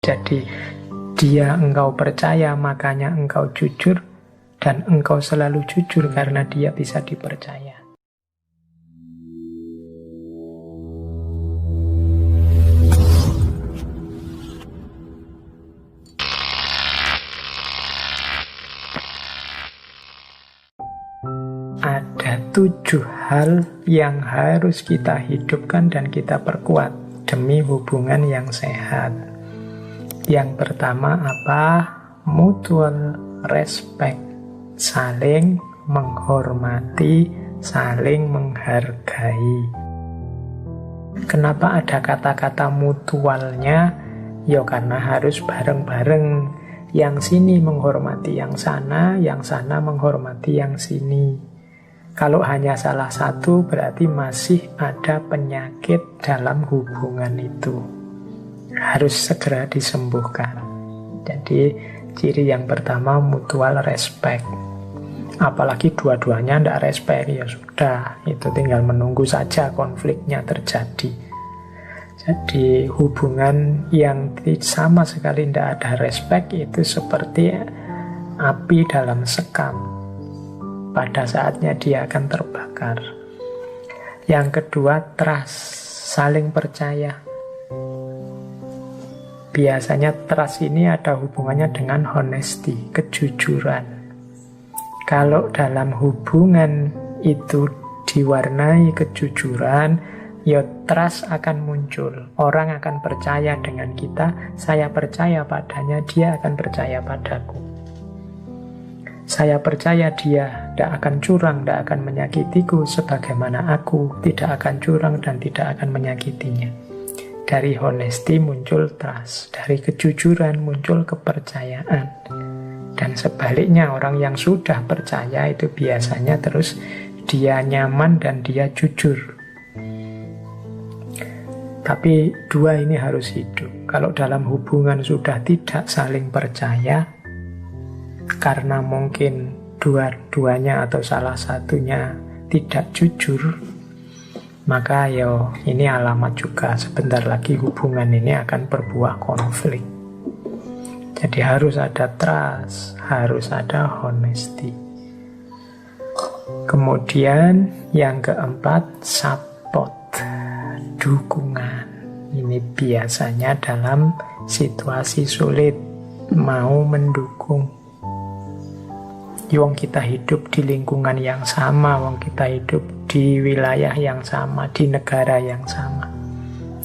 Jadi dia engkau percaya, makanya engkau jujur, dan engkau selalu jujur karena dia bisa dipercaya. Ada 7 hal yang harus kita hidupkan dan kita perkuat demi hubungan yang sehat. Yang pertama apa? Mutual respect. Saling menghormati, saling menghargai. Kenapa ada kata-kata mutualnya? Ya karena harus bareng-bareng. Yang sini menghormati yang sana menghormati yang sini. Kalau hanya salah satu berarti masih ada penyakit dalam hubungan itu. Harus segera disembuhkan. Jadi ciri yang pertama mutual respect. Apalagi dua-duanya tidak respect, ya sudah, itu tinggal menunggu saja konfliknya terjadi. Jadi hubungan yang sama sekali tidak ada respect itu seperti api dalam sekam. Pada saatnya dia akan terbakar. Yang kedua, trust, saling percaya. Biasanya trust ini ada hubungannya dengan honesty, kejujuran. Kalau dalam hubungan itu diwarnai kejujuran, ya trust akan muncul. Orang akan percaya dengan kita, saya percaya padanya, dia akan percaya padaku. Saya percaya dia tidak akan curang, tidak akan menyakitiku sebagaimana aku tidak akan curang dan tidak akan menyakitinya. Dari honesty muncul trust, dari kejujuran muncul kepercayaan. Dan sebaliknya orang yang sudah percaya itu biasanya terus dia nyaman dan dia jujur. Tapi dua ini harus hidup. Kalau dalam hubungan sudah tidak saling percaya, karena mungkin dua-duanya atau salah satunya tidak jujur, maka ini alamat juga sebentar lagi hubungan ini akan berbuah konflik. Jadi harus ada trust, harus ada honesty. Kemudian yang keempat, support, dukungan. Ini biasanya dalam situasi sulit mau mendukung. Wong kita hidup di lingkungan yang sama, wong kita hidup di wilayah yang sama, di negara yang sama.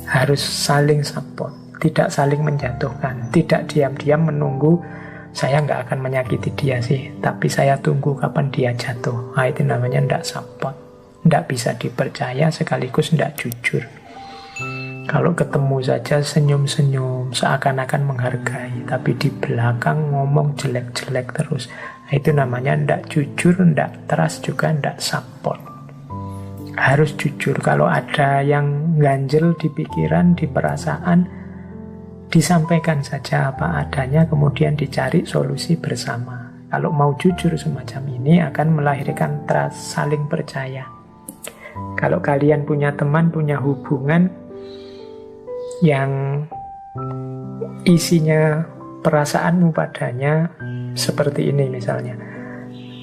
Harus saling support, tidak saling menjatuhkan, tidak diam-diam menunggu saya nggak akan menyakiti dia sih, tapi saya tunggu kapan dia jatuh. Nah, itu namanya nggak support, nggak bisa dipercaya sekaligus nggak jujur. Kalau ketemu saja senyum-senyum, seakan-akan menghargai, tapi di belakang ngomong jelek-jelek terus. Nah, itu namanya ndak jujur, ndak trust, juga ndak support. Harus jujur. Kalau ada yang ganjel di pikiran, di perasaan, disampaikan saja apa adanya, kemudian dicari solusi bersama. Kalau mau jujur semacam ini akan melahirkan trust, saling percaya. Kalau kalian punya teman, punya hubungan yang isinya perasaanmu padanya seperti ini misalnya,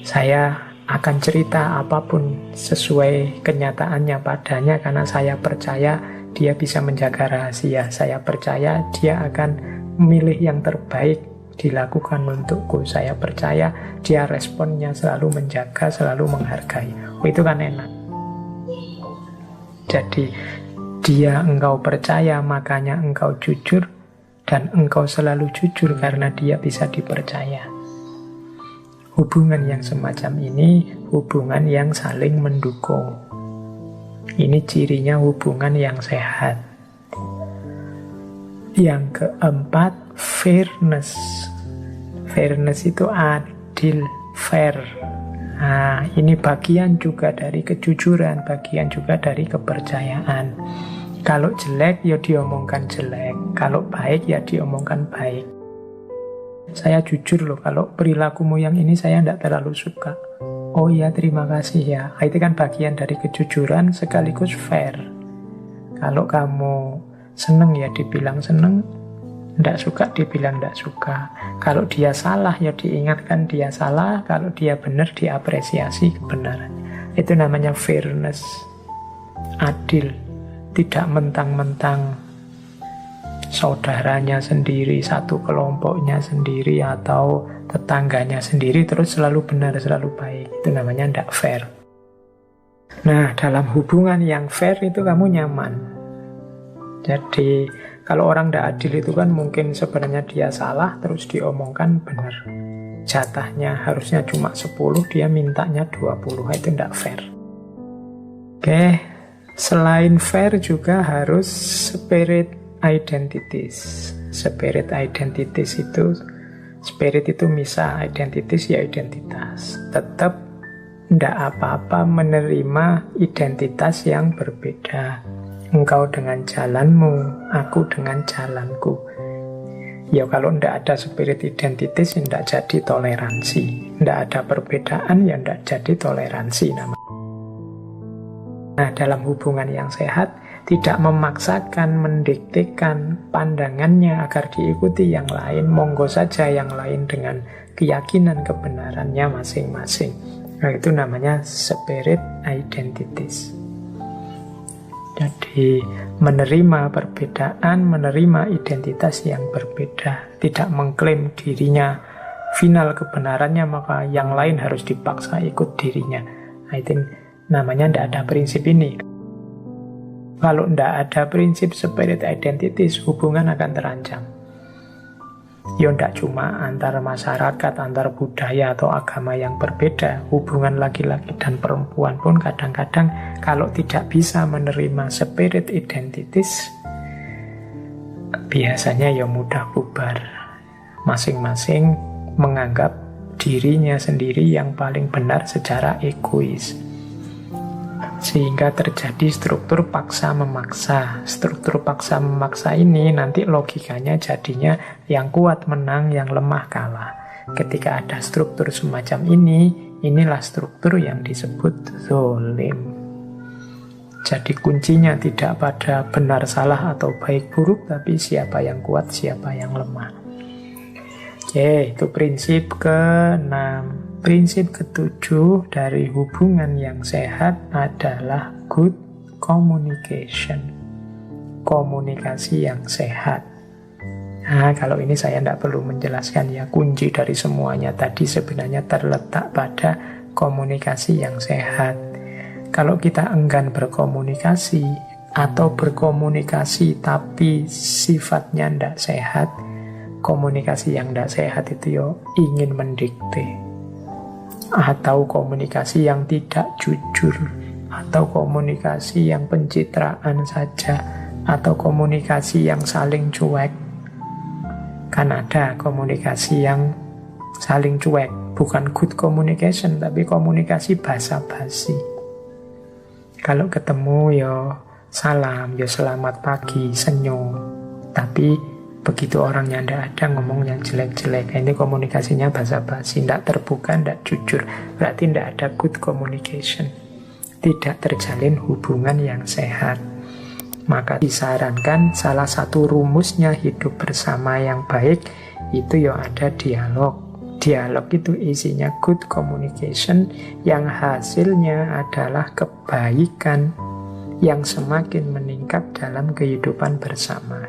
saya akan cerita apapun sesuai kenyataannya padanya karena saya percaya dia bisa menjaga rahasia, saya percaya dia akan memilih yang terbaik dilakukan untukku, saya percaya dia responnya selalu menjaga, selalu menghargai. Itu kan enak. Jadi dia engkau percaya, makanya engkau jujur, dan engkau selalu jujur karena dia bisa dipercaya. Hubungan yang semacam ini, hubungan yang saling mendukung. Ini cirinya hubungan yang sehat. Yang keempat, fairness. Fairness itu adil, fair. Nah, ini bagian juga dari kejujuran, bagian juga dari kepercayaan. Kalau jelek, ya diomongkan jelek. Kalau baik, ya diomongkan baik. Saya jujur loh, kalau perilakumu yang ini saya tidak terlalu suka. Oh ya, terima kasih ya. Itu kan bagian dari kejujuran sekaligus fair. Kalau kamu seneng ya dibilang seneng, Tidak suka dibilang tidak suka. Kalau dia salah ya diingatkan dia salah. Kalau dia benar diapresiasi kebenaran. Itu namanya fairness. Adil. Tidak mentang-mentang saudaranya sendiri, satu kelompoknya sendiri, atau tetangganya sendiri terus selalu benar, selalu baik. Itu namanya tidak fair. Nah, dalam hubungan yang fair itu kamu nyaman. Jadi kalau orang tidak adil itu kan mungkin sebenarnya dia salah terus diomongkan benar. Jatahnya harusnya cuma 10, dia mintanya 20. Itu tidak fair. Oke, selain fair juga harus spirit identities. Spirit identities itu, spirit itu misal, identities ya identitas. Tetap tidak apa-apa menerima identitas yang berbeda. Engkau dengan jalanmu, aku dengan jalanku. Ya kalau tidak ada spirit identitas, tidak jadi toleransi. Tidak ada perbedaan, ya tidak jadi toleransi namanya. Nah, dalam hubungan yang sehat, tidak memaksakan, mendiktekan pandangannya agar diikuti yang lain. Monggo saja yang lain dengan keyakinan kebenarannya masing-masing. Nah, itu namanya spirit identities. Jadi menerima perbedaan, menerima identitas yang berbeda, tidak mengklaim dirinya final kebenarannya, maka yang lain harus dipaksa ikut dirinya. Nah, itu namanya tidak ada prinsip ini. Kalau tidak ada prinsip spirit identities, hubungan akan terancam. Ya tidak cuma antar masyarakat, antar budaya atau agama yang berbeda. Hubungan laki-laki dan perempuan pun kadang-kadang kalau tidak bisa menerima spirit identities, biasanya ya mudah bubar. Masing-masing menganggap dirinya sendiri yang paling benar secara egois. Sehingga terjadi struktur paksa memaksa. Struktur paksa memaksa ini nanti logikanya jadinya yang kuat menang, yang lemah kalah. Ketika ada struktur semacam ini, inilah struktur yang disebut zalim. Jadi kuncinya tidak pada benar salah atau baik buruk, tapi siapa yang kuat, siapa yang lemah. Oke, itu prinsip ke-6. Prinsip ke-7 dari hubungan yang sehat adalah good communication. Komunikasi yang sehat. Nah, kalau ini saya tidak perlu menjelaskan ya, kunci dari semuanya tadi sebenarnya terletak pada komunikasi yang sehat. Kalau kita enggan berkomunikasi atau berkomunikasi tapi sifatnya tidak sehat, komunikasi yang tidak sehat itu yo ingin mendikte, atau komunikasi yang tidak jujur, atau komunikasi yang pencitraan saja, atau komunikasi yang saling cuek. Kan ada komunikasi yang saling cuek, bukan good communication, tapi komunikasi basa-basi. Kalau ketemu ya salam, ya selamat pagi, senyum, tapi begitu orangnya tidak ada ngomong yang jelek-jelek. Ini komunikasinya basa-basi, tidak terbuka, tidak jujur. Berarti tidak ada good communication. Tidak terjalin hubungan yang sehat. Maka disarankan salah satu rumusnya hidup bersama yang baik itu ya ada dialog. Dialog itu isinya good communication yang hasilnya adalah kebaikan yang semakin meningkat dalam kehidupan bersama.